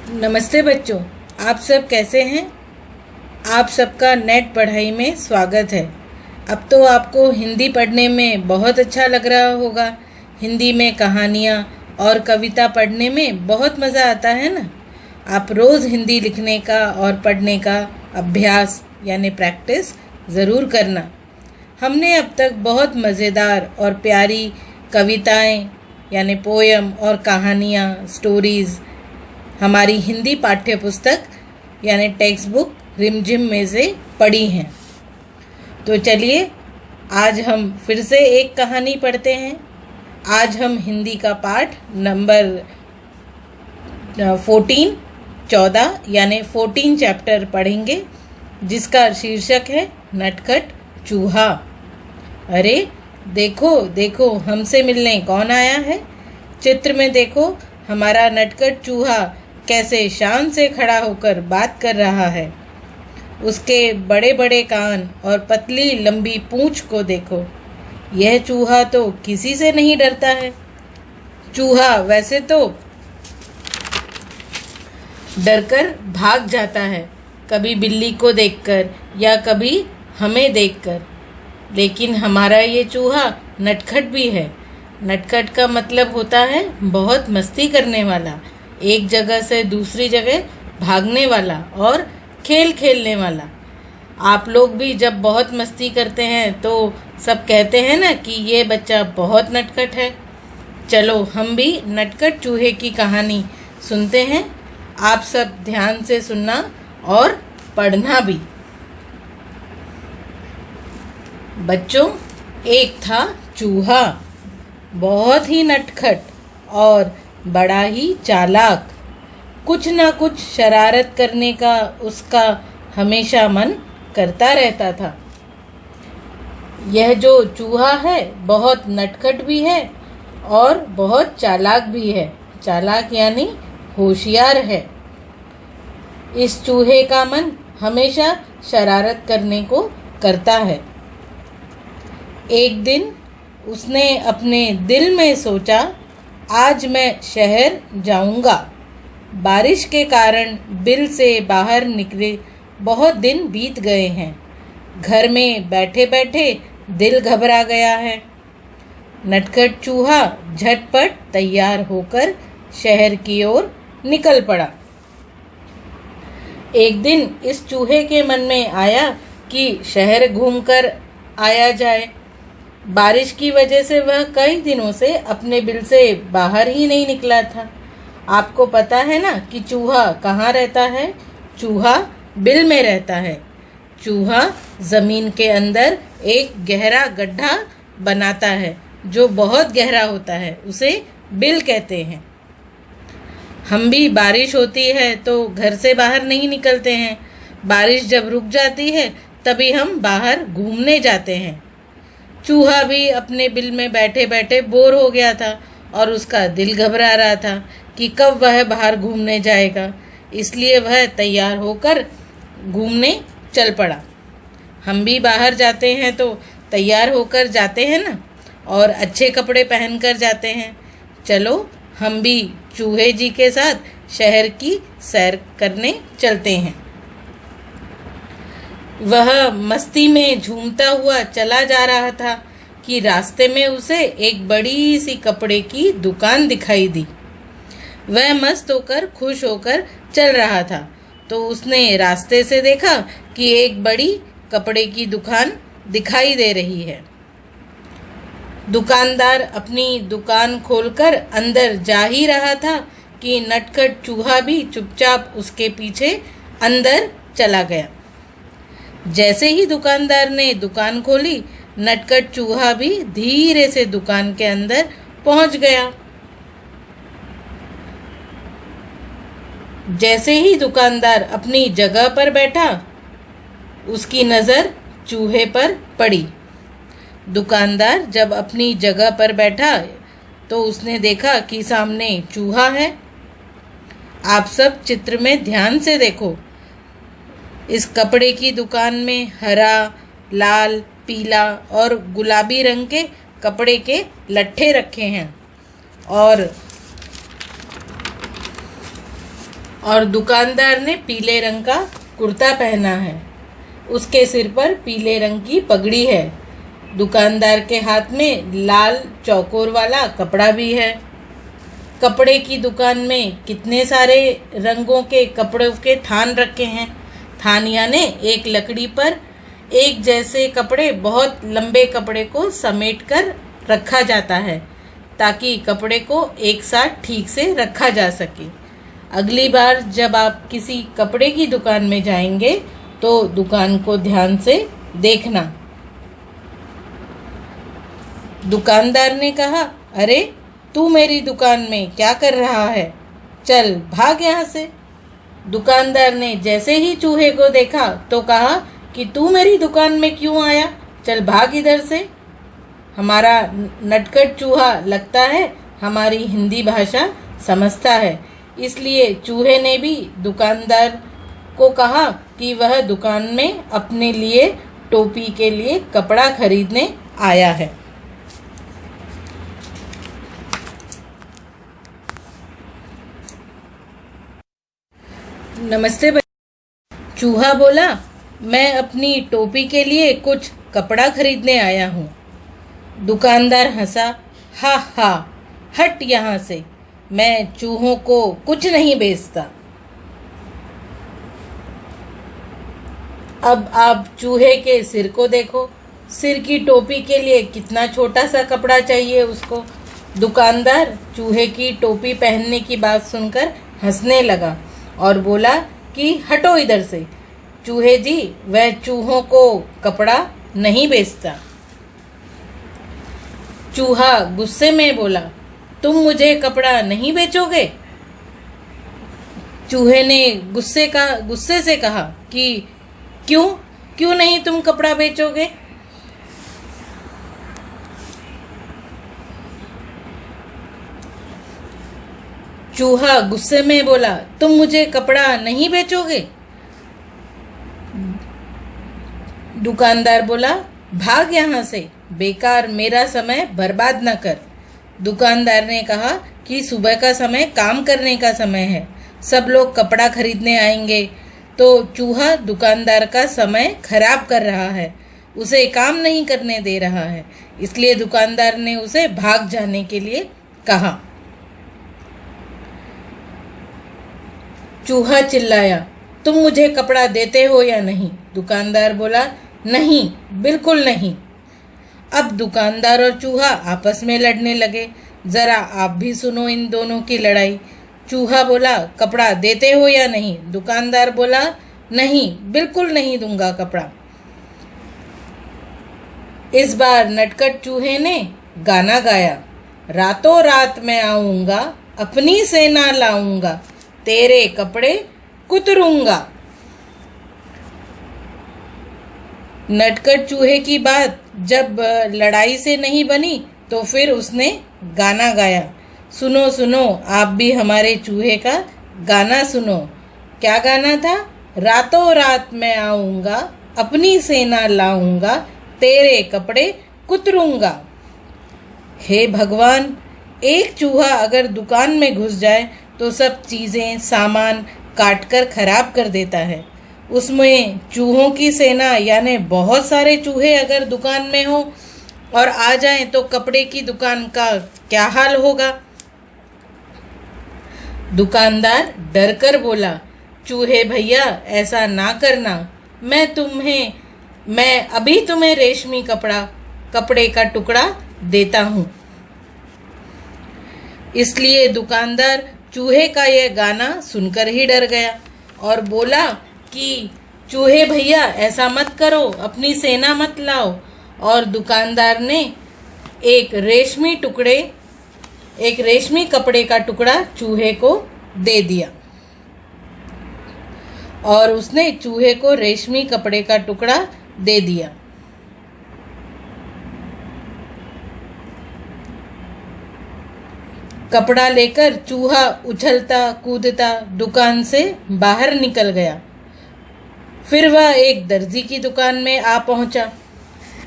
नमस्ते बच्चों, आप सब कैसे हैं। आप सबका नेट पढ़ाई में स्वागत है। अब तो आपको हिंदी पढ़ने में बहुत अच्छा लग रहा होगा। हिंदी में कहानियाँ और कविता पढ़ने में बहुत मज़ा आता है ना। आप रोज़ हिंदी लिखने का और पढ़ने का अभ्यास यानी प्रैक्टिस ज़रूर करना। हमने अब तक बहुत मज़ेदार और प्यारी कविताएं यानी पोयम और कहानियाँ स्टोरीज़ हमारी हिंदी पाठ्य पुस्तक यानी टेक्स्ट बुक रिमझिम में से पढ़ी हैं। तो चलिए आज हम फिर से एक कहानी पढ़ते हैं। आज हम हिंदी का पाठ नंबर 14 यानी 14 चैप्टर पढ़ेंगे, जिसका शीर्षक है नटखट चूहा। अरे देखो देखो, हमसे मिलने कौन आया है। चित्र में देखो, हमारा नटखट चूहा कैसे शान से खड़ा होकर बात कर रहा है। उसके बड़े बड़े कान और पतली लंबी पूंछ को देखो। यह चूहा तो किसी से नहीं डरता है। चूहा वैसे तो डरकर भाग जाता है, कभी बिल्ली को देखकर या कभी हमें देखकर, लेकिन हमारा ये चूहा नटखट भी है। नटखट का मतलब होता है बहुत मस्ती करने वाला, एक जगह से दूसरी जगह भागने वाला और खेल खेलने वाला। आप लोग भी जब बहुत मस्ती करते हैं तो सब कहते हैं ना कि ये बच्चा बहुत नटखट है। चलो हम भी नटखट चूहे की कहानी सुनते हैं। आप सब ध्यान से सुनना और पढ़ना भी। बच्चों, एक था चूहा, बहुत ही नटखट और बड़ा ही चालाक। कुछ ना कुछ शरारत करने का उसका हमेशा मन करता रहता था। यह जो चूहा है बहुत नटखट भी है और बहुत चालाक भी है। चालाक यानी होशियार है। इस चूहे का मन हमेशा शरारत करने को करता है। एक दिन उसने अपने दिल में सोचा, आज मैं शहर जाऊंगा। बारिश के कारण बिल से बाहर निकले बहुत दिन बीत गए हैं। घर में बैठे बैठे दिल घबरा गया है। नटखट चूहा झटपट तैयार होकर शहर की ओर निकल पड़ा। एक दिन इस चूहे के मन में आया कि शहर घूमकर आया जाए। बारिश की वजह से वह कई दिनों से अपने बिल से बाहर ही नहीं निकला था। आपको पता है ना कि चूहा कहाँ रहता है। चूहा बिल में रहता है। चूहा ज़मीन के अंदर एक गहरा गड्ढा बनाता है जो बहुत गहरा होता है, उसे बिल कहते हैं। हम भी बारिश होती है तो घर से बाहर नहीं निकलते हैं। बारिश जब रुक जाती है तभी हम बाहर घूमने जाते हैं। चूहा भी अपने बिल में बैठे बैठे बोर हो गया था और उसका दिल घबरा रहा था कि कब वह बाहर घूमने जाएगा। इसलिए वह तैयार होकर घूमने चल पड़ा। हम भी बाहर जाते हैं तो तैयार होकर जाते हैं ना, और अच्छे कपड़े पहनकर जाते हैं। चलो हम भी चूहे जी के साथ शहर की सैर करने चलते हैं। वह मस्ती में झूमता हुआ चला जा रहा था कि रास्ते में उसे एक बड़ी सी कपड़े की दुकान दिखाई दी। वह मस्त होकर खुश होकर चल रहा था तो उसने रास्ते से देखा कि एक बड़ी कपड़े की दुकान दिखाई दे रही है। दुकानदार अपनी दुकान खोलकर अंदर जा ही रहा था कि नटखट चूहा भी चुपचाप उसके पीछे अंदर चला गया। जैसे ही दुकानदार ने दुकान खोली, नटखट चूहा भी धीरे से दुकान के अंदर पहुंच गया। जैसे ही दुकानदार अपनी जगह पर बैठा, उसकी नज़र चूहे पर पड़ी। दुकानदार जब अपनी जगह पर बैठा तो उसने देखा कि सामने चूहा है। आप सब चित्र में ध्यान से देखो। इस कपड़े की दुकान में हरा, लाल, पीला और गुलाबी रंग के कपड़े के लट्ठे रखे हैं और और दुकानदार ने पीले रंग का कुर्ता पहना है। उसके सिर पर पीले रंग की पगड़ी है। दुकानदार के हाथ में लाल चौकोर वाला कपड़ा भी है। कपड़े की दुकान में कितने सारे रंगों के कपड़ों के थान रखे हैं। थान यानी एक लकड़ी पर एक जैसे कपड़े, बहुत लंबे कपड़े को समेटकर रखा जाता है ताकि कपड़े को एक साथ ठीक से रखा जा सके। अगली बार जब आप किसी कपड़े की दुकान में जाएंगे तो दुकान को ध्यान से देखना। दुकानदार ने कहा, अरे तू मेरी दुकान में क्या कर रहा है? चल भाग यहाँ से। दुकानदार ने जैसे ही चूहे को देखा तो कहा कि तू मेरी दुकान में क्यों आया? चल भाग इधर से। हमारा नटखट चूहा लगता है हमारी हिंदी भाषा समझता है, इसलिए चूहे ने भी दुकानदार को कहा कि वह दुकान में अपने लिए टोपी के लिए कपड़ा खरीदने आया है। नमस्ते चूहा बोला, मैं अपनी टोपी के लिए कुछ कपड़ा खरीदने आया हूँ। दुकानदार हंसा, हा हा, हट यहाँ से, मैं चूहों को कुछ नहीं बेचता। अब आप चूहे के सिर को देखो, सिर की टोपी के लिए कितना छोटा सा कपड़ा चाहिए उसको। दुकानदार चूहे की टोपी पहनने की बात सुनकर हंसने लगा और बोला कि हटो इधर से, चूहे जी वह चूहों को कपड़ा नहीं बेचता। चूहा गुस्से में बोला, तुम मुझे कपड़ा नहीं बेचोगे? चूहे ने गुस्से से कहा कि क्यों नहीं तुम कपड़ा बेचोगे? चूहा गुस्से में बोला, तुम मुझे कपड़ा नहीं बेचोगे? दुकानदार बोला, भाग यहाँ से, बेकार मेरा समय बर्बाद न कर। दुकानदार ने कहा कि सुबह का समय काम करने का समय है, सब लोग कपड़ा खरीदने आएंगे, तो चूहा दुकानदार का समय खराब कर रहा है, उसे काम नहीं करने दे रहा है, इसलिए दुकानदार ने उसे भाग जाने के लिए कहा। चूहा चिल्लाया, तुम मुझे कपड़ा देते हो या नहीं? दुकानदार बोला, नहीं, बिल्कुल नहीं। अब दुकानदार और चूहा आपस में लड़ने लगे। जरा आप भी सुनो इन दोनों की लड़ाई। चूहा बोला, कपड़ा देते हो या नहीं? दुकानदार बोला, नहीं, बिल्कुल नहीं दूंगा कपड़ा। इस बार नटखट चूहे ने गाना गाया, रातों रात मैं आऊंगा, अपनी सेना लाऊंगा, तेरे कपड़े कुतरूंगा। नटखट चूहे की बात जब लड़ाई से नहीं बनी तो फिर उसने गाना गाया। सुनो सुनो आप भी हमारे चूहे का गाना सुनो। क्या गाना था? रातों रात मैं आऊंगा, अपनी सेना लाऊंगा, तेरे कपड़े कुतरूंगा। हे भगवान, एक चूहा अगर दुकान में घुस जाए तो सब चीज़ें सामान काट कर खराब कर देता है। उसमें चूहों की सेना यानी बहुत सारे चूहे अगर दुकान में हो और आ जाएं तो कपड़े की दुकान का क्या हाल होगा। दुकानदार डर कर बोला, चूहे भैया ऐसा ना करना, मैं अभी तुम्हें रेशमी कपड़े का टुकड़ा देता हूँ। इसलिए दुकानदार चूहे का यह गाना सुनकर ही डर गया और बोला कि चूहे भैया ऐसा मत करो, अपनी सेना मत लाओ। और दुकानदार ने एक रेशमी कपड़े का टुकड़ा चूहे को दे दिया और उसने चूहे को रेशमी कपड़े का टुकड़ा दे दिया। कपड़ा लेकर चूहा उछलता कूदता दुकान से बाहर निकल गया। फिर वह एक दर्जी की दुकान में आ पहुंचा।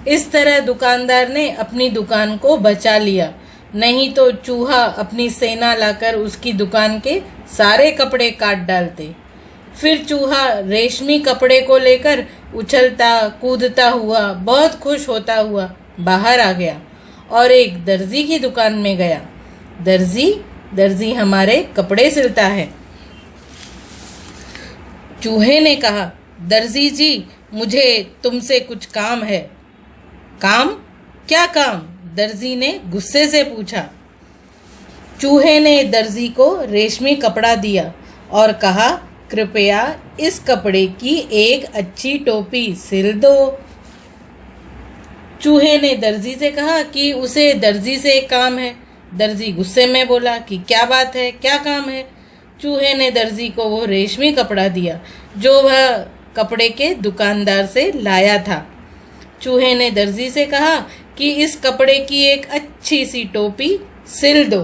इस तरह दुकानदार ने अपनी दुकान को बचा लिया। नहीं तो चूहा अपनी सेना लाकर उसकी दुकान के सारे कपड़े काट डालते। फिर चूहा रेशमी कपड़े को लेकर उछलता कूदता हुआ बहुत खुश होता हुआ बाहर आ गया और एक दर्जी की दुकान में गया। दर्जी हमारे कपड़े सिलता है। चूहे ने कहा, दर्जी जी, मुझे तुमसे कुछ काम है। काम? क्या काम? दर्जी ने गुस्से से पूछा। चूहे ने दर्जी को रेशमी कपड़ा दिया और कहा, कृपया इस कपड़े की एक अच्छी टोपी सिल दो। चूहे ने दर्जी से कहा कि उसे दर्जी से एक काम है। दर्जी गुस्से में बोला कि क्या बात है, क्या काम है? चूहे ने दर्जी को वो रेशमी कपड़ा दिया जो वह कपड़े के दुकानदार से लाया था। चूहे ने दर्जी से कहा कि इस कपड़े की एक अच्छी सी टोपी सिल दो।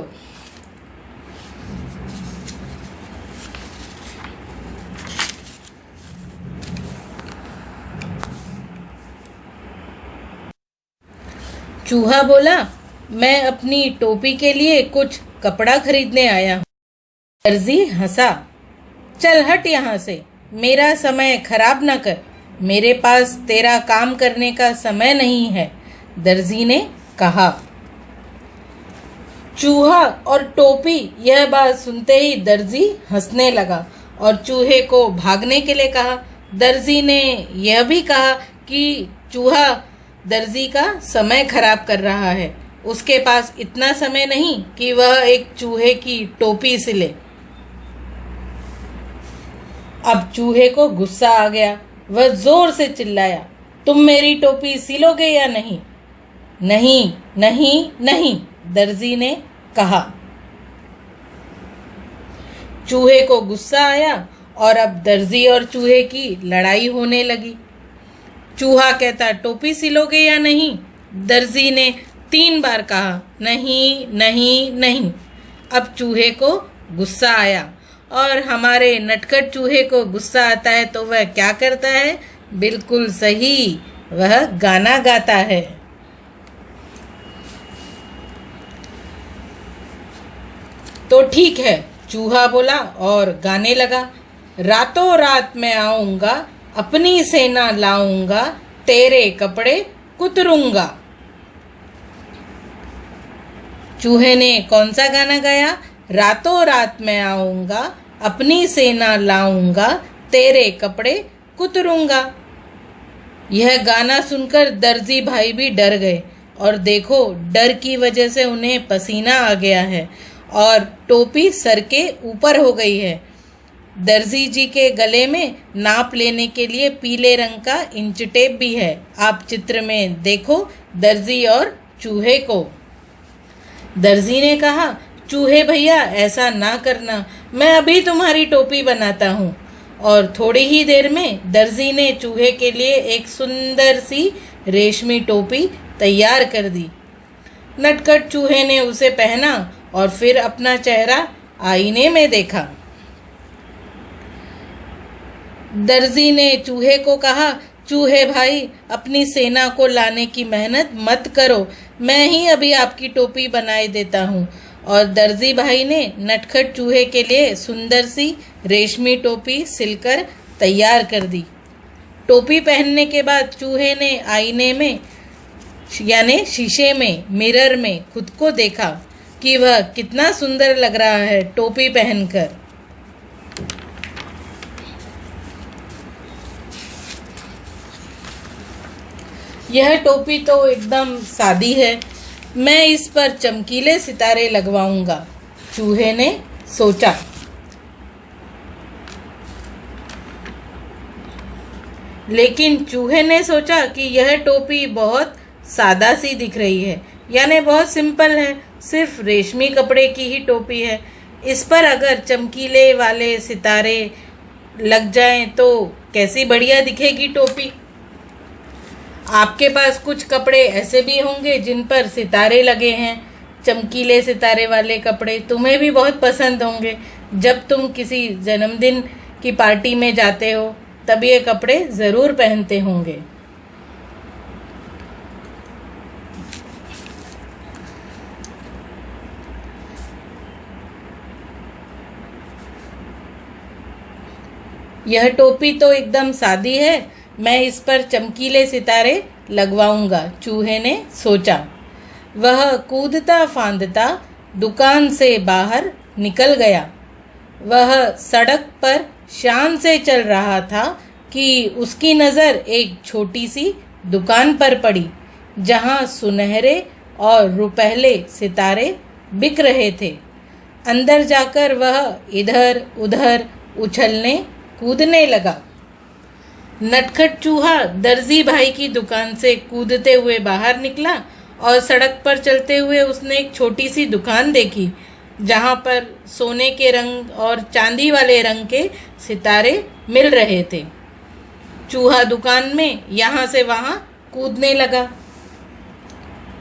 चूहा बोला, मैं अपनी टोपी के लिए कुछ कपड़ा खरीदने आया हूँ। दर्जी हंसा। चल हट यहाँ से, मेरा समय खराब न कर, मेरे पास तेरा काम करने का समय नहीं है, दर्जी ने कहा। चूहा और टोपी यह बात सुनते ही दर्जी हंसने लगा और चूहे को भागने के लिए कहा। दर्जी ने यह भी कहा कि चूहा दर्जी का समय खराब कर रहा है, उसके पास इतना समय नहीं कि वह एक चूहे की टोपी सिले। अब चूहे को गुस्सा आ गया। वह जोर से चिल्लाया, तुम मेरी टोपी सिलोगे या नहीं? नहीं, नहीं, नहीं, दर्जी ने कहा। चूहे को गुस्सा आया और अब दर्जी और चूहे की लड़ाई होने लगी। चूहा कहता, टोपी सिलोगे या नहीं? दर्जी ने 3 बार कहा, नहीं, नहीं, नहीं। अब चूहे को गुस्सा आया और हमारे नटखट चूहे को गुस्सा आता है तो वह क्या करता है? बिल्कुल सही, वह गाना गाता है। तो ठीक है, चूहा बोला और गाने लगा। रातों रात मैं आऊंगा, अपनी सेना लाऊंगा, तेरे कपड़े कुतरूंगा। चूहे ने कौन सा गाना गाया? रातों रात मैं आऊंगा, अपनी सेना लाऊंगा, तेरे कपड़े कुतरूंगा। यह गाना सुनकर दर्जी भाई भी डर गए और देखो, डर की वजह से उन्हें पसीना आ गया है और टोपी सर के ऊपर हो गई है। दर्जी जी के गले में नाप लेने के लिए पीले रंग का इंच टेप भी है। आप चित्र में देखो दर्जी और चूहे को। दर्जी ने कहा, चूहे भैया ऐसा ना करना, मैं अभी तुम्हारी टोपी बनाता हूँ। और थोड़ी ही देर में दर्जी ने चूहे के लिए एक सुंदर सी रेशमी टोपी तैयार कर दी। नटखट चूहे ने उसे पहना और फिर अपना चेहरा आईने में देखा। दर्जी ने चूहे को कहा, चूहे भाई, अपनी सेना को लाने की मेहनत मत करो, मैं ही अभी आपकी टोपी बनाए देता हूँ। और दर्जी भाई ने नटखट चूहे के लिए सुंदर सी रेशमी टोपी सिलकर तैयार कर दी। टोपी पहनने के बाद चूहे ने आईने में यानी शीशे में, मिरर में खुद को देखा कि वह कितना सुंदर लग रहा है टोपी पहनकर। यह टोपी तो एकदम सादी है, मैं इस पर चमकीले सितारे लगवाऊंगा, चूहे ने सोचा। लेकिन चूहे ने सोचा कि यह टोपी बहुत सादा सी दिख रही है, यानी बहुत सिंपल है, सिर्फ रेशमी कपड़े की ही टोपी है। इस पर अगर चमकीले वाले सितारे लग जाएं तो कैसी बढ़िया दिखेगी टोपी। आपके पास कुछ कपड़े ऐसे भी होंगे जिन पर सितारे लगे हैं, चमकीले सितारे वाले कपड़े तुम्हें भी बहुत पसंद होंगे। जब तुम किसी जन्मदिन की पार्टी में जाते हो तब ये कपड़े ज़रूर पहनते होंगे। यह टोपी तो एकदम सादी है, मैं इस पर चमकीले सितारे लगवाऊंगा, चूहे ने सोचा। वह कूदता फांदता दुकान से बाहर निकल गया। वह सड़क पर शान से चल रहा था कि उसकी नज़र एक छोटी सी दुकान पर पड़ी, जहां सुनहरे और रुपहले सितारे बिक रहे थे। अंदर जाकर वह इधर उधर उछलने कूदने लगा। नटखट चूहा दर्जी भाई की दुकान से कूदते हुए बाहर निकला और सड़क पर चलते हुए उसने एक छोटी सी दुकान देखी, जहां पर सोने के रंग और चांदी वाले रंग के सितारे मिल रहे थे। चूहा दुकान में यहाँ से वहाँ कूदने लगा।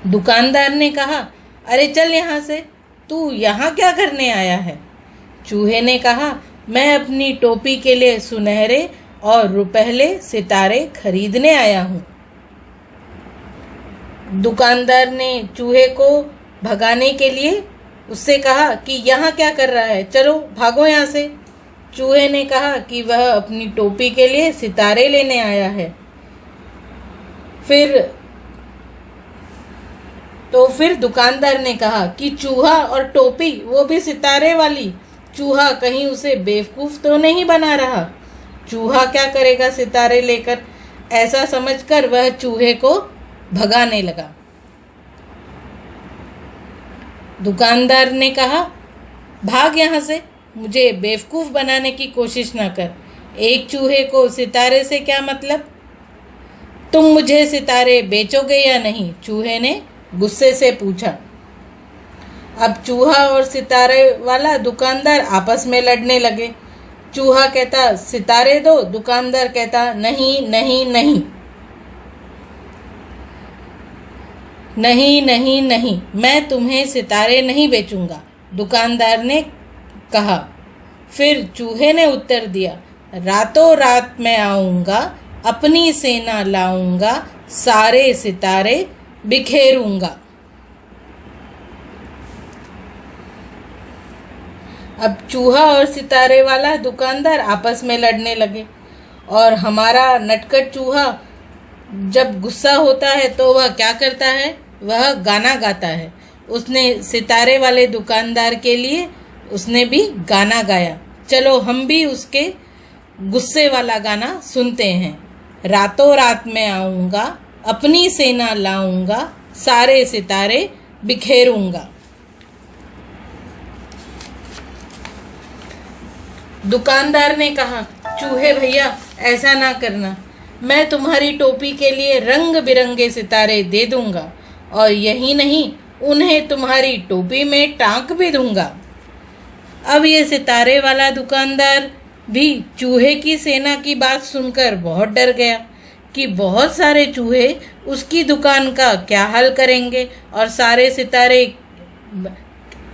दुकानदार ने कहा, अरे चल यहाँ से, तू यहाँ क्या करने आया है? चूहे ने कहा, मैं अपनी टोपी के लिए सुनहरे और रुपहले सितारे खरीदने आया हूँ। दुकानदार ने चूहे को भगाने के लिए उससे कहा कि यहाँ क्या कर रहा है, चलो भागो यहाँ से। चूहे ने कहा कि वह अपनी टोपी के लिए सितारे लेने आया है। फिर दुकानदार ने कहा कि चूहा और टोपी, वो भी सितारे वाली। चूहा कहीं उसे बेवकूफ़ तो नहीं बना रहा? चूहा क्या करेगा सितारे लेकर? ऐसा समझकर वह चूहे को भगाने लगा। दुकानदार ने कहा, भाग यहाँ से, मुझे बेवकूफ़ बनाने की कोशिश ना कर। एक चूहे को सितारे से क्या मतलब? तुम मुझे सितारे बेचोगे या नहीं? चूहे ने गुस्से से पूछा। अब चूहा और सितारे वाला दुकानदार आपस में लड़ने लगे। चूहा कहता, सितारे दो। दुकानदार कहता, नहीं नहीं नहीं नहीं नहीं नहीं, मैं तुम्हें सितारे नहीं बेचूंगा, दुकानदार ने कहा। फिर चूहे ने उत्तर दिया, रातों रात मैं आऊँगा, अपनी सेना लाऊंगा, सारे सितारे बिखेरूंगा। अब चूहा और सितारे वाला दुकानदार आपस में लड़ने लगे और हमारा नटखट चूहा जब गुस्सा होता है तो वह क्या करता है? वह गाना गाता है। उसने सितारे वाले दुकानदार के लिए उसने भी गाना गाया। चलो हम भी उसके गुस्से वाला गाना सुनते हैं। रातों रात मैं आऊँगा, अपनी सेना लाऊंगा, सारे सितारे बिखेरूंगा। दुकानदार ने कहा, चूहे भैया ऐसा ना करना, मैं तुम्हारी टोपी के लिए रंग बिरंगे सितारे दे दूंगा और यही नहीं, उन्हें तुम्हारी टोपी में टांक भी दूंगा। अब ये सितारे वाला दुकानदार भी चूहे की सेना की बात सुनकर बहुत डर गया कि बहुत सारे चूहे उसकी दुकान का क्या हाल करेंगे और सारे सितारे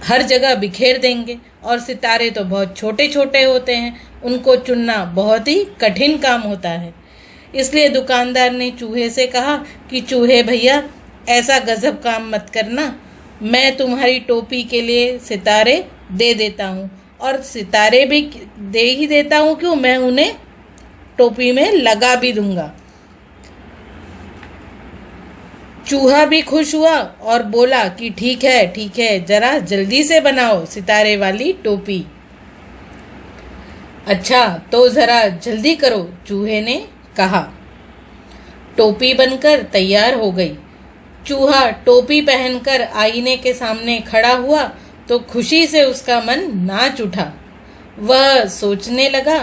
हर जगह बिखेर देंगे। और सितारे तो बहुत छोटे छोटे होते हैं, उनको चुनना बहुत ही कठिन काम होता है। इसलिए दुकानदार ने चूहे से कहा कि चूहे भैया ऐसा गजब काम मत करना, मैं तुम्हारी टोपी के लिए सितारे दे देता हूँ और सितारे भी दे ही देता हूँ, क्यों, मैं उन्हें टोपी में लगा भी दूंगा। चूहा भी खुश हुआ और बोला कि ठीक है, जरा जल्दी से बनाओ सितारे वाली टोपी। अच्छा तो ज़रा जल्दी करो, चूहे ने कहा। टोपी बनकर तैयार हो गई। चूहा टोपी पहनकर आईने के सामने खड़ा हुआ तो खुशी से उसका मन नाच उठा। वह सोचने लगा,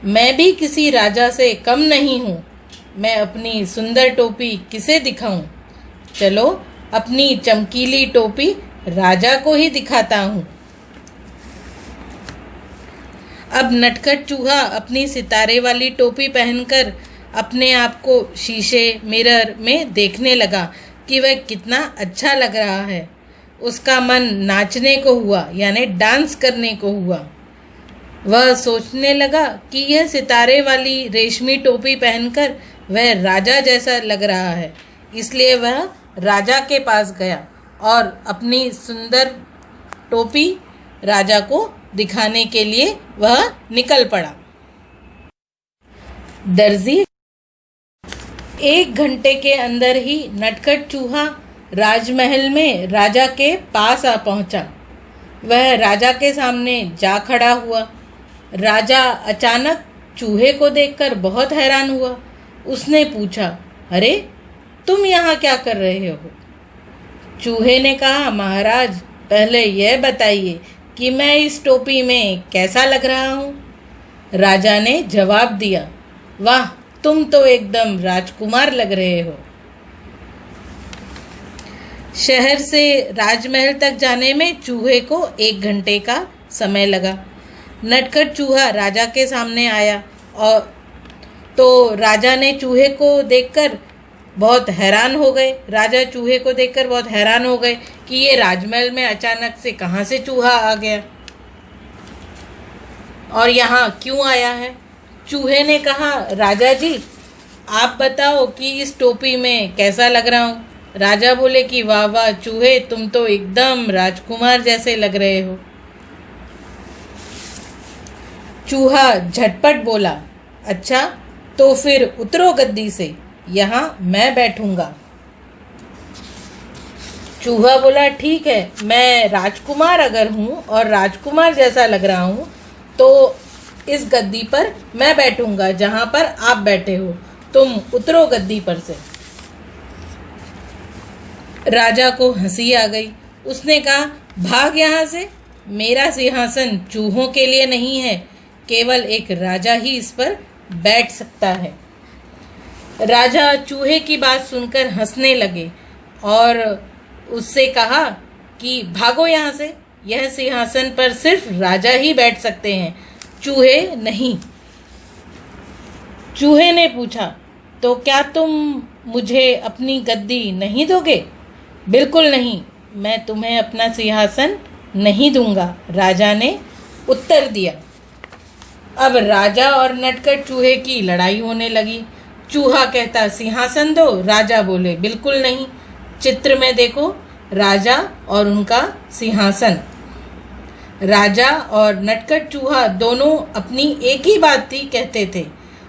मैं भी किसी राजा से कम नहीं हूँ, मैं अपनी सुंदर टोपी किसे दिखाऊं? चलो अपनी चमकीली टोपी राजा को ही दिखाता हूँ। अब नटखट चूहा अपनी सितारे वाली टोपी पहनकर अपने आप को शीशे मिरर में देखने लगा कि वह कितना अच्छा लग रहा है। उसका मन नाचने को हुआ, यानी डांस करने को हुआ। वह सोचने लगा कि यह सितारे वाली रेशमी टोपी पहनकर वह राजा जैसा लग रहा है। इसलिए वह राजा के पास गया और अपनी सुंदर टोपी राजा को दिखाने के लिए वह निकल पड़ा। दर्जी 1 घंटे के अंदर ही नटखट चूहा राजमहल में राजा के पास आ पहुंचा। वह राजा के सामने जा खड़ा हुआ। राजा अचानक चूहे को देखकर बहुत हैरान हुआ। उसने पूछा, अरे तुम यहाँ क्या कर रहे हो? चूहे ने कहा, महाराज पहले यह बताइए कि मैं इस टोपी में कैसा लग रहा हूँ? राजा ने जवाब दिया, वाह, तुम तो एकदम राजकुमार लग रहे हो। शहर से राजमहल तक जाने में चूहे को 1 घंटे का समय लगा। नटखट चूहा राजा के सामने आया और तो राजा ने चूहे को देखकर बहुत हैरान हो गए। राजा चूहे को देखकर बहुत हैरान हो गए कि ये राजमहल में अचानक से कहाँ से चूहा आ गया और यहाँ क्यों आया है। चूहे ने कहा, राजा जी आप बताओ कि इस टोपी में कैसा लग रहा हूँ? राजा बोले कि वाह वाह चूहे, तुम तो एकदम राजकुमार जैसे लग रहे हो। चूहा झटपट बोला, अच्छा तो फिर उतरो गद्दी से, यहाँ मैं बैठूंगा। चूहा बोला, ठीक है, मैं राजकुमार अगर हूँ और राजकुमार जैसा लग रहा हूँ तो इस गद्दी पर मैं बैठूंगा जहाँ पर आप बैठे हो। तुम उतरो गद्दी पर से। राजा को हंसी आ गई। उसने कहा, भाग यहाँ से, मेरा सिंहासन चूहों के लिए नहीं है, केवल एक राजा ही इस पर बैठ सकता है। राजा चूहे की बात सुनकर हंसने लगे और उससे कहा कि भागो यहाँ से, यह सिंहासन पर सिर्फ राजा ही बैठ सकते हैं, चूहे नहीं। चूहे ने पूछा, तो क्या तुम मुझे अपनी गद्दी नहीं दोगे? बिल्कुल नहीं, मैं तुम्हें अपना सिंहासन नहीं दूंगा, राजा ने उत्तर दिया। अब राजा और नटखट चूहे की लड़ाई होने लगी। चूहा कहता, सिंहासन दो, राजा बोले बिल्कुल नहीं। चित्र में देखो, राजा और उनका सिंहासन। राजा और नटखट चूहा दोनों अपनी एक ही बात थी कहते थे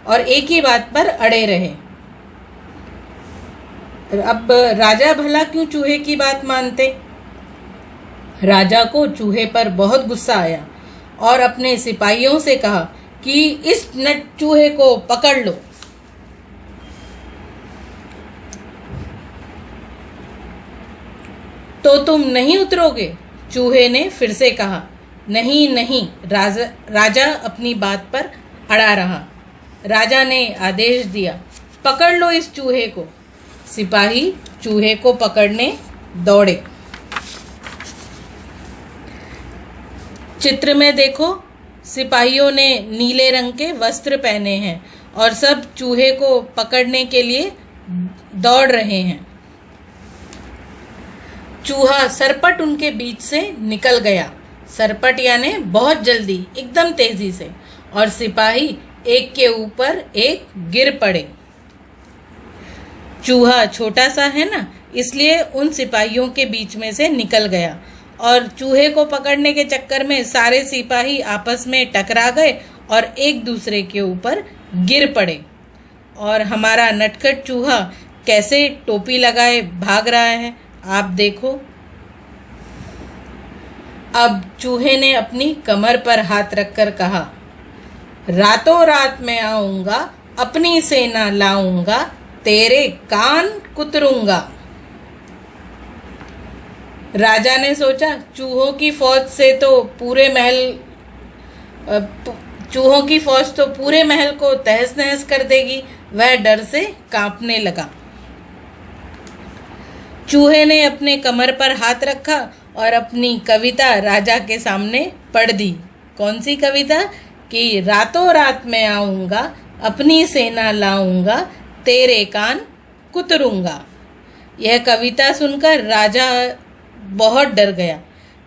और एक ही बात पर अड़े रहे। अब राजा भला क्यों चूहे की बात मानते? राजा को चूहे पर बहुत गुस्सा आया और अपने सिपाहियों से कहा कि इस नट चूहे को पकड़ लो। तो तुम नहीं उतरोगे? चूहे ने फिर से कहा। नहीं नहीं, राजा अपनी बात पर अड़ा रहा। राजा ने आदेश दिया, पकड़ लो इस चूहे को। सिपाही चूहे को पकड़ने दौड़े। चित्र में देखो, सिपाहियों ने नीले रंग के वस्त्र पहने हैं और सब चूहे को पकड़ने के लिए दौड़ रहे हैं। चूहा सरपट उनके बीच से निकल गया। सरपट यानी बहुत जल्दी, एकदम तेजी से, और सिपाही एक के ऊपर एक गिर पड़े। चूहा छोटा सा है ना, इसलिए उन सिपाहियों के बीच में से निकल गया और चूहे को पकड़ने के चक्कर में सारे सिपाही आपस में टकरा गए और एक दूसरे के ऊपर गिर पड़े। और हमारा नटखट चूहा कैसे टोपी लगाए भाग रहा है, आप देखो। अब चूहे ने अपनी कमर पर हाथ रखकर कहा, रातों रात मैं आऊंगा, अपनी सेना लाऊंगा, तेरे कान कुतरूंगा। राजा ने सोचा, चूहों की फौज तो पूरे महल को तहस नहस कर देगी। वह डर से कांपने लगा। चूहे ने अपने कमर पर हाथ रखा और अपनी कविता राजा के सामने पढ़ दी। कौन सी कविता? कि रातों रात मैं आऊँगा, अपनी सेना लाऊंगा, तेरे कान कुतरूंगा। यह कविता सुनकर राजा बहुत डर गया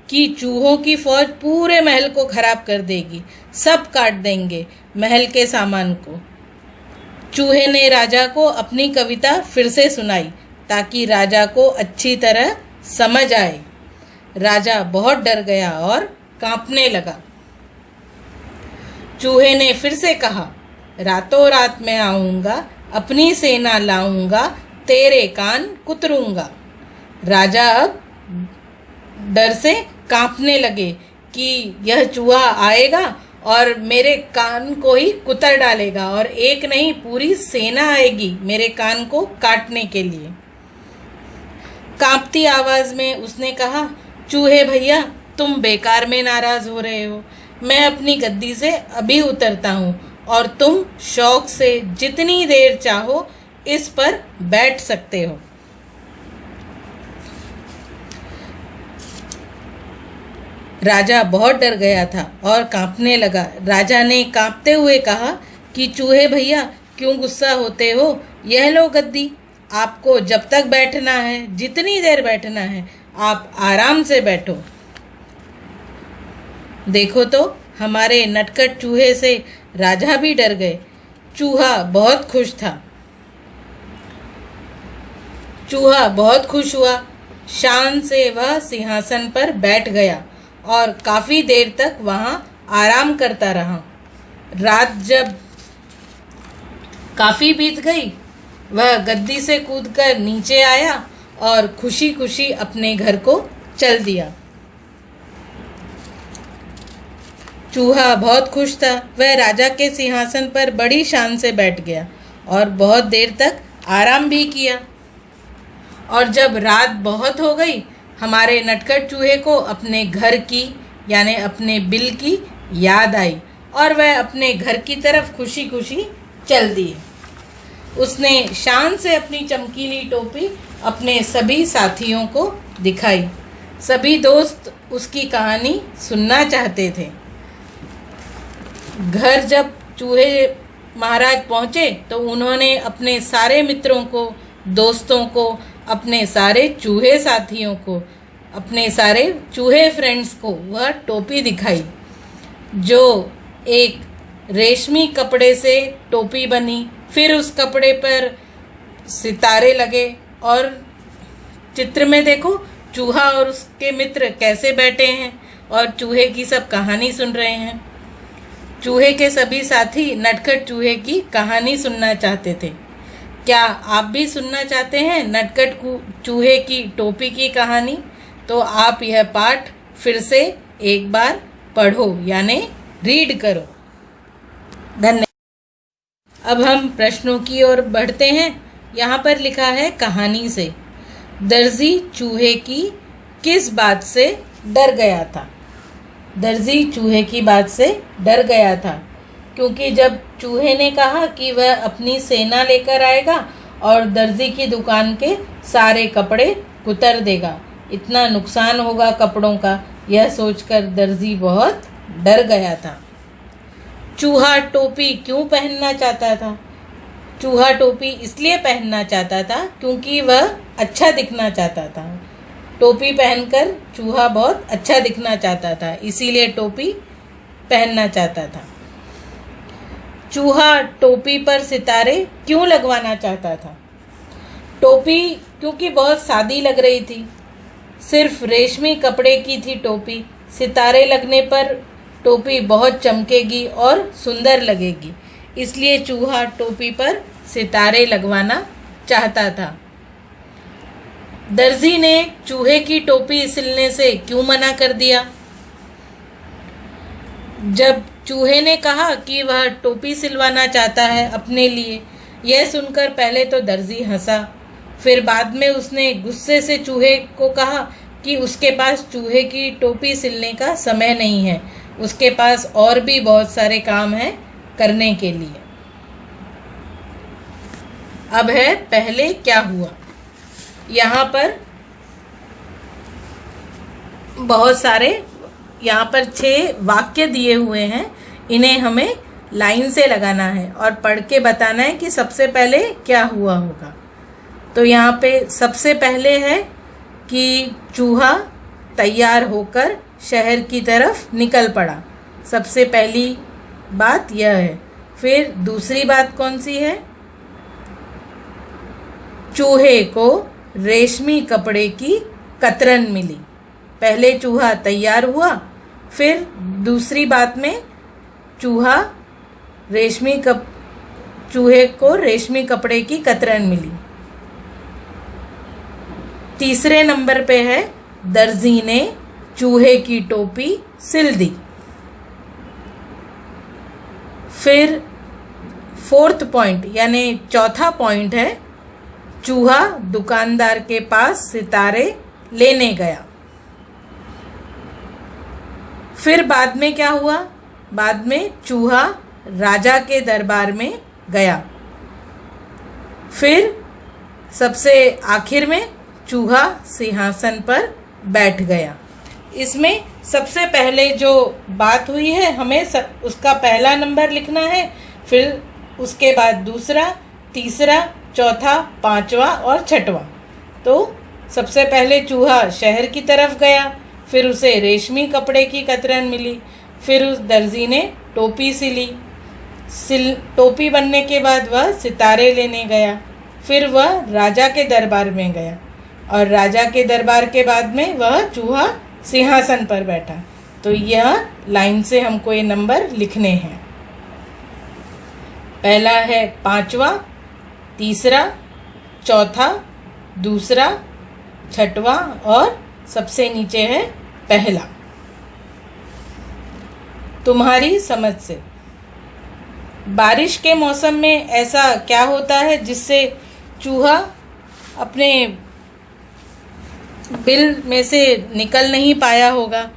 कि चूहों की फौज पूरे महल को खराब कर देगी, सब काट देंगे महल के सामान को। चूहे ने राजा को अपनी कविता फिर से सुनाई ताकि राजा को अच्छी तरह समझ आए। राजा बहुत डर गया और कांपने लगा। चूहे ने फिर से कहा, रातों रात मैं आऊँगा, अपनी सेना लाऊंगा, तेरे कान कुतरूंगा। राजा अब डर से कांपने लगे कि यह चूहा आएगा और मेरे कान को ही कुतर डालेगा, और एक नहीं पूरी सेना आएगी मेरे कान को काटने के लिए। कांपती आवाज में उसने कहा, चूहे भैया, तुम बेकार में नाराज हो रहे हो। मैं अपनी गद्दी से अभी उतरता हूँ और तुम शौक से जितनी देर चाहो इस पर बैठ सकते हो। राजा बहुत डर गया था और कांपने लगा। राजा ने कांपते हुए कहा कि चूहे भैया, क्यों गुस्सा होते हो? यह लो गद्दी, आपको जब तक बैठना है, जितनी देर बैठना है, आप आराम से बैठो। देखो तो, हमारे नटखट चूहे से राजा भी डर गए। चूहा बहुत खुश था। चूहा बहुत खुश हुआ। शान से वह सिंहासन पर बैठ गया और काफ़ी देर तक वहाँ आराम करता रहा। रात जब काफ़ी बीत गई, वह गद्दी से कूदकर नीचे आया और खुशी खुशी अपने घर को चल दिया। चूहा बहुत खुश था। वह राजा के सिंहासन पर बड़ी शान से बैठ गया और बहुत देर तक आराम भी किया। और जब रात बहुत हो गई, हमारे नटखट चूहे को अपने घर की यानी अपने बिल की याद आई और वह अपने घर की तरफ खुशी खुशी चल दिए। उसने शान से अपनी चमकीली टोपी अपने सभी साथियों को दिखाई। सभी दोस्त उसकी कहानी सुनना चाहते थे। घर जब चूहे महाराज पहुँचे तो उन्होंने अपने सारे मित्रों को, दोस्तों को, अपने सारे चूहे साथियों को, अपने सारे चूहे फ्रेंड्स को वह टोपी दिखाई, जो एक रेशमी कपड़े से टोपी बनी। फिर उस कपड़े पर सितारे लगे और चित्र में देखो चूहा और उसके मित्र कैसे बैठे हैं और चूहे की सब कहानी सुन रहे हैं। चूहे के सभी साथी नटखट चूहे की कहानी सुनना चाहते थे। क्या आप भी सुनना चाहते हैं नटखट चूहे की टोपी की कहानी? तो आप यह पाठ फिर से एक बार पढ़ो यानी रीड करो। धन्यवाद। अब हम प्रश्नों की ओर बढ़ते हैं। यहाँ पर लिखा है कहानी से, दर्जी चूहे की किस बात से डर गया था? दर्जी चूहे की बात से डर गया था क्योंकि जब चूहे ने कहा कि वह अपनी सेना लेकर आएगा और दर्जी की दुकान के सारे कपड़े कुतर देगा, इतना नुकसान होगा कपड़ों का, यह सोचकर दर्जी बहुत डर गया था। चूहा टोपी क्यों पहनना चाहता था? चूहा टोपी इसलिए पहनना चाहता था क्योंकि वह अच्छा दिखना चाहता था। टोपी पहनकर चूहा बहुत अच्छा दिखना चाहता था, इसीलिए टोपी पहनना चाहता था। चूहा टोपी पर सितारे क्यों लगवाना चाहता था? टोपी क्योंकि बहुत सादी लग रही थी, सिर्फ रेशमी कपड़े की थी टोपी। सितारे लगने पर टोपी बहुत चमकेगी और सुंदर लगेगी, इसलिए चूहा टोपी पर सितारे लगवाना चाहता था। दर्जी ने चूहे की टोपी सिलने से क्यों मना कर दिया? जब चूहे ने कहा कि वह टोपी सिलवाना चाहता है अपने लिए, यह सुनकर पहले तो दर्जी हंसा, फिर बाद में उसने गुस्से से चूहे को कहा कि उसके पास चूहे की टोपी सिलने का समय नहीं है, उसके पास और भी बहुत सारे काम हैं करने के लिए। अब है पहले क्या हुआ। यहाँ पर बहुत सारे, यहाँ पर 6 वाक्य दिए हुए हैं, इन्हें हमें लाइन से लगाना है और पढ़ के बताना है कि सबसे पहले क्या हुआ होगा। तो यहाँ पे सबसे पहले है कि चूहा तैयार होकर शहर की तरफ निकल पड़ा, सबसे पहली बात यह है। फिर दूसरी बात कौन सी है? चूहे को रेशमी कपड़े की कतरन मिली। पहले चूहा तैयार हुआ, फिर दूसरी बात में चूहा रेशमी चूहे को रेशमी कपड़े की कतरन मिली। तीसरे नंबर पे है दर्जी ने चूहे की टोपी सिल दी। फिर फोर्थ पॉइंट यानी चौथा पॉइंट है चूहा दुकानदार के पास सितारे लेने गया। फिर बाद में क्या हुआ? बाद में चूहा राजा के दरबार में गया। फिर सबसे आखिर में चूहा सिंहासन पर बैठ गया। इसमें सबसे पहले जो बात हुई है हमें उसका पहला नंबर लिखना है, फिर उसके बाद दूसरा, तीसरा, चौथा, पांचवा और छठवां। तो सबसे पहले चूहा शहर की तरफ गया, फिर उसे रेशमी कपड़े की कतरन मिली, फिर उस दर्जी ने टोपी सिली। टोपी बनने के बाद वह सितारे लेने गया, फिर वह राजा के दरबार में गया और राजा के दरबार के बाद में वह चूहा सिंहासन पर बैठा। तो यह लाइन से हमको ये नंबर लिखने हैं। पहला है पांचवा, तीसरा, चौथा, दूसरा, छठवां और सबसे नीचे है पहला। तुम्हारी समझ से बारिश के मौसम में ऐसा क्या होता है जिससे चूहा अपने बिल में से निकल नहीं पाया होगा?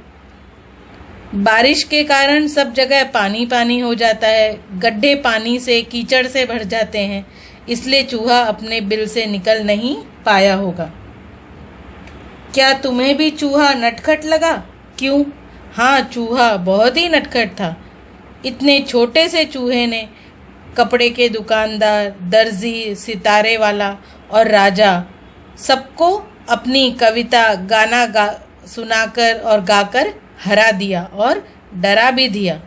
बारिश के कारण सब जगह पानी पानी हो जाता है, गड्ढे पानी से, कीचड़ से भर जाते हैं, इसलिए चूहा अपने बिल से निकल नहीं पाया होगा। क्या तुम्हें भी चूहा नटखट लगा? क्यों? हाँ, चूहा बहुत ही नटखट था। इतने छोटे से चूहे ने कपड़े के दुकानदार, दर्जी, सितारे वाला और राजा सबको अपनी कविता गाना सुनाकर और गाकर हरा दिया और डरा भी दिया,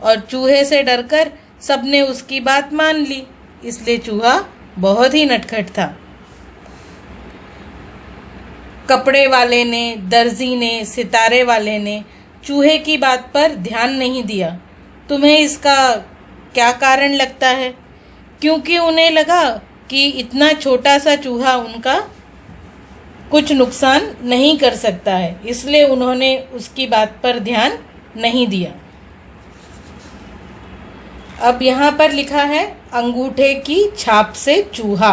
और चूहे से डरकर सबने उसकी बात मान ली, इसलिए चूहा बहुत ही नटखट था। कपड़े वाले ने, दर्जी ने, सितारे वाले ने चूहे की बात पर ध्यान नहीं दिया। तुम्हें इसका क्या कारण लगता है? क्योंकि उन्हें लगा कि इतना छोटा सा चूहा उनका कुछ नुकसान नहीं कर सकता है, इसलिए उन्होंने उसकी बात पर ध्यान नहीं दिया। अब यहाँ पर लिखा है अंगूठे की छाप से चूहा।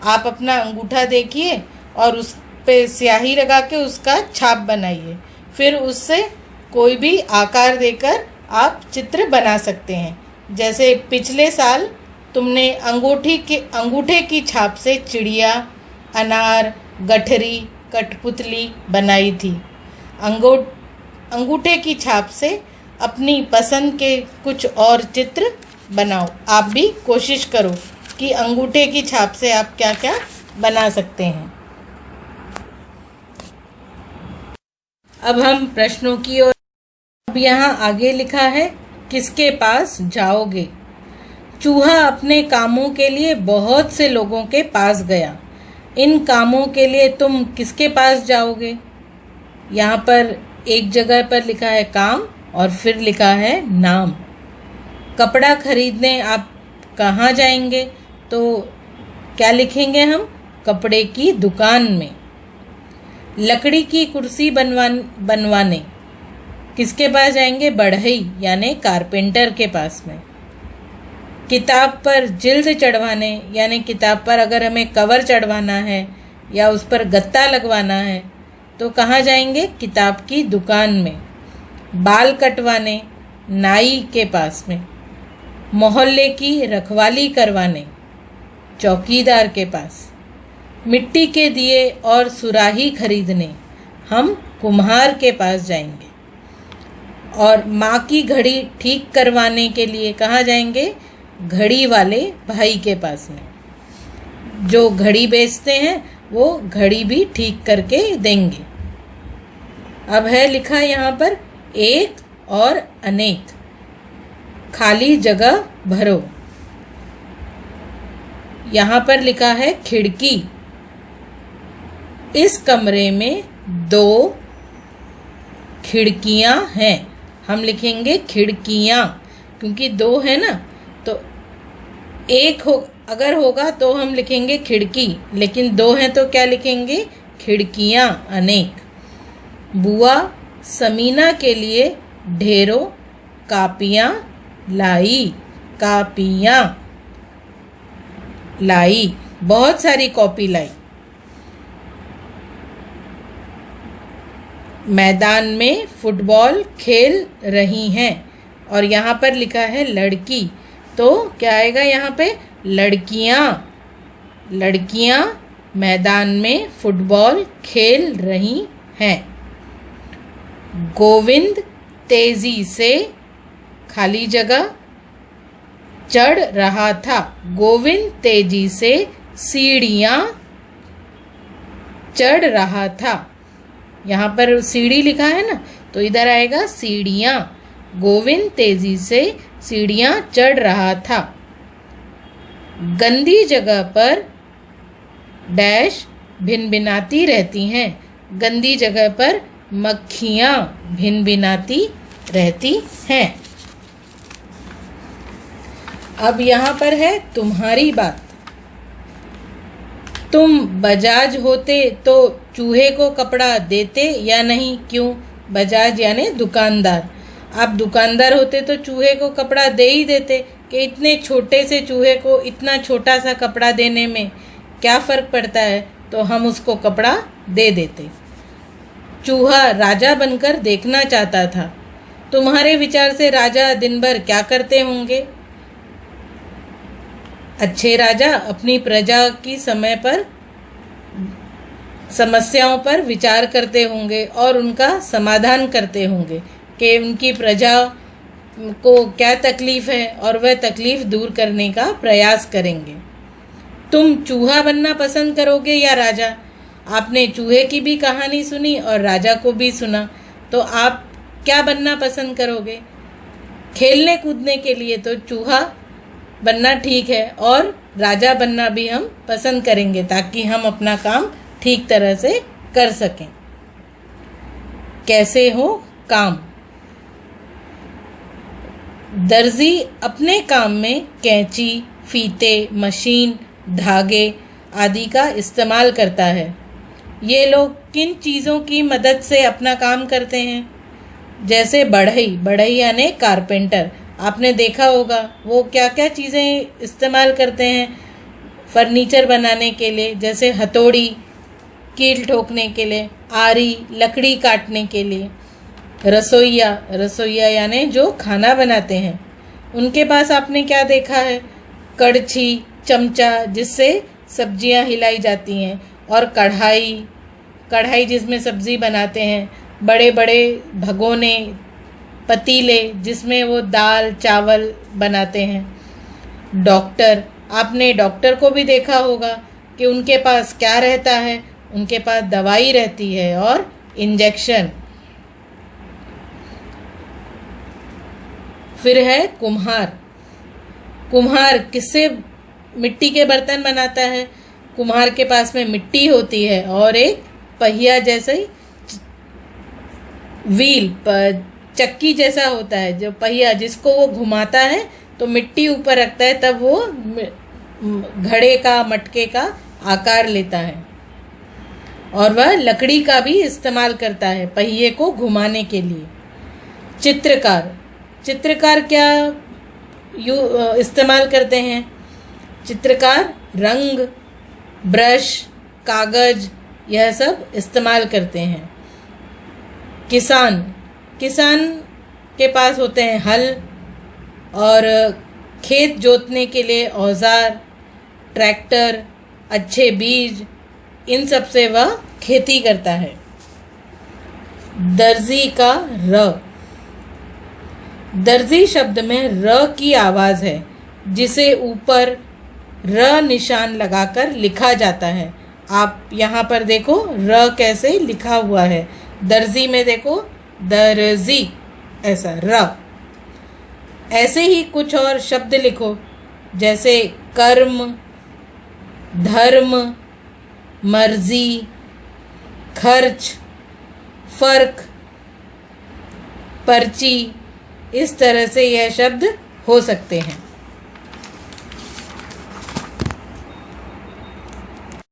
आप अपना अंगूठा देखिए और उस पे स्याही लगा के उसका छाप बनाइए, फिर उससे कोई भी आकार देकर आप चित्र बना सकते हैं। जैसे पिछले साल तुमने अंगूठे की छाप से चिड़िया, अनार, गठरी, कठपुतली बनाई थी। अंगूठे की छाप से अपनी पसंद के कुछ और चित्र बनाओ। आप भी कोशिश करो कि अंगूठे की छाप से आप क्या क्या बना सकते हैं। अब हम प्रश्नों की ओर। अब यहाँ आगे लिखा है किसके पास जाओगे? चूहा अपने कामों के लिए बहुत से लोगों के पास गया। इन कामों के लिए तुम किसके पास जाओगे? यहाँ पर एक जगह पर लिखा है काम और फिर लिखा है नाम। कपड़ा खरीदने आप कहाँ जाएंगे? तो क्या लिखेंगे हम? कपड़े की दुकान में। लकड़ी की कुर्सी बनवाने किसके पास जाएंगे? बढ़ई यानी कारपेंटर के पास में। किताब पर जिल्द चढ़वाने यानी किताब पर अगर हमें कवर चढ़वाना है या उस पर गत्ता लगवाना है तो कहाँ जाएंगे? किताब की दुकान में। बाल कटवाने नाई के पास में। मोहल्ले की रखवाली करवाने चौकीदार के पास। मिट्टी के दिए और सुराही खरीदने हम कुम्हार के पास जाएंगे। और माँ की घड़ी ठीक करवाने के लिए कहाँ जाएंगे? घड़ी वाले भाई के पास में। जो घड़ी बेचते हैं वो घड़ी भी ठीक करके देंगे। अब है लिखा यहाँ पर एक और अनेक। खाली जगह भरो। यहाँ पर लिखा है खिड़की। इस कमरे में 2 खिड़कियाँ हैं। हम लिखेंगे खिड़कियाँ क्योंकि 2 है ना, तो एक हो अगर होगा तो हम लिखेंगे खिड़की, लेकिन दो हैं तो क्या लिखेंगे? खिड़कियाँ अनेक। बुआ समीना के लिए ढेरों कापियाँ लाई, कापियाँ लाई, बहुत सारी कॉपी लाई। मैदान में फुटबॉल खेल रही हैं, और यहाँ पर लिखा है लड़की, तो क्या आएगा यहाँ पे? लड़कियाँ, लड़कियाँ मैदान में फुटबॉल खेल रही हैं। गोविंद तेजी से खाली जगह चढ़ रहा था। गोविंद तेजी से सीढ़ियाँ चढ़ रहा था। यहाँ पर सीढ़ी लिखा है ना, तो इधर आएगा सीढ़ियाँ। गोविंद तेजी से सीढ़ियाँ चढ़ रहा था। गंदी जगह पर डैश भिनभिनाती रहती हैं। गंदी जगह पर मक्खियाँ भिनभिनाती रहती हैं। अब यहाँ पर है तुम्हारी बात। तुम बजाज होते तो चूहे को कपड़ा देते या नहीं? क्यों? बजाज यानी दुकानदार। आप दुकानदार होते तो चूहे को कपड़ा दे ही देते, कि इतने छोटे से चूहे को इतना छोटा सा कपड़ा देने में क्या फ़र्क पड़ता है, तो हम उसको कपड़ा दे देते। चूहा राजा बनकर देखना चाहता था। तुम्हारे विचार से राजा दिन भर क्या करते होंगे? अच्छे राजा अपनी प्रजा की समय पर समस्याओं पर विचार करते होंगे और उनका समाधान करते होंगे, कि उनकी प्रजा को क्या तकलीफ़ है और वह तकलीफ़ दूर करने का प्रयास करेंगे। तुम चूहा बनना पसंद करोगे या राजा? आपने चूहे की भी कहानी सुनी और राजा को भी सुना, तो आप क्या बनना पसंद करोगे? खेलने कूदने के लिए तो चूहा बनना ठीक है, और राजा बनना भी हम पसंद करेंगे, ताकि हम अपना काम ठीक तरह से कर सकें। कैसे हो काम? दर्जी अपने काम में कैंची, फीते, मशीन, धागे आदि का इस्तेमाल करता है। ये लोग किन चीज़ों की मदद से अपना काम करते हैं? जैसे बढ़ई, बढ़ई यानी कारपेंटर। आपने देखा होगा वो क्या क्या चीज़ें इस्तेमाल करते हैं फर्नीचर बनाने के लिए, जैसे हथौड़ी कील ठोकने के लिए, आरी लकड़ी काटने के लिए। रसोइया, रसोइया यानी जो खाना बनाते हैं, उनके पास आपने क्या देखा है? कड़छी, चमचा जिससे सब्जियां हिलाई जाती हैं, और कढ़ाई, कढ़ाई जिसमें सब्ज़ी बनाते हैं, बड़े बड़े भगोने, पतीले जिसमें वो दाल चावल बनाते हैं। डॉक्टर, आपने डॉक्टर को भी देखा होगा कि उनके पास क्या रहता है? उनके पास दवाई रहती है और इंजेक्शन। फिर है कुम्हार। कुम्हार किससे मिट्टी के बर्तन बनाता है? कुम्हार के पास में मिट्टी होती है और एक पहिया जैसे व्हील, चक्की जैसा होता है जो पहिया, जिसको वो घुमाता है तो मिट्टी ऊपर रखता है, तब वो घड़े का, मटके का आकार लेता है। और वह लकड़ी का भी इस्तेमाल करता है पहिए को घुमाने के लिए। चित्रकार, चित्रकार क्या इस्तेमाल करते हैं? चित्रकार रंग, ब्रश, कागज यह सब इस्तेमाल करते हैं। किसान, किसान के पास होते हैं हल और खेत जोतने के लिए औजार, ट्रैक्टर, अच्छे बीज, इन सब से वह खेती करता है। दर्जी का र, दर्जी शब्द में र की आवाज़ है, जिसे ऊपर र निशान लगाकर लिखा जाता है। आप यहाँ पर देखो र कैसे लिखा हुआ है, दर्जी में देखो दर्जी, ऐसा र। ऐसे ही कुछ और शब्द लिखो, जैसे कर्म, धर्म, मर्जी, खर्च, फर्क, पर्ची, इस तरह से यह शब्द हो सकते हैं।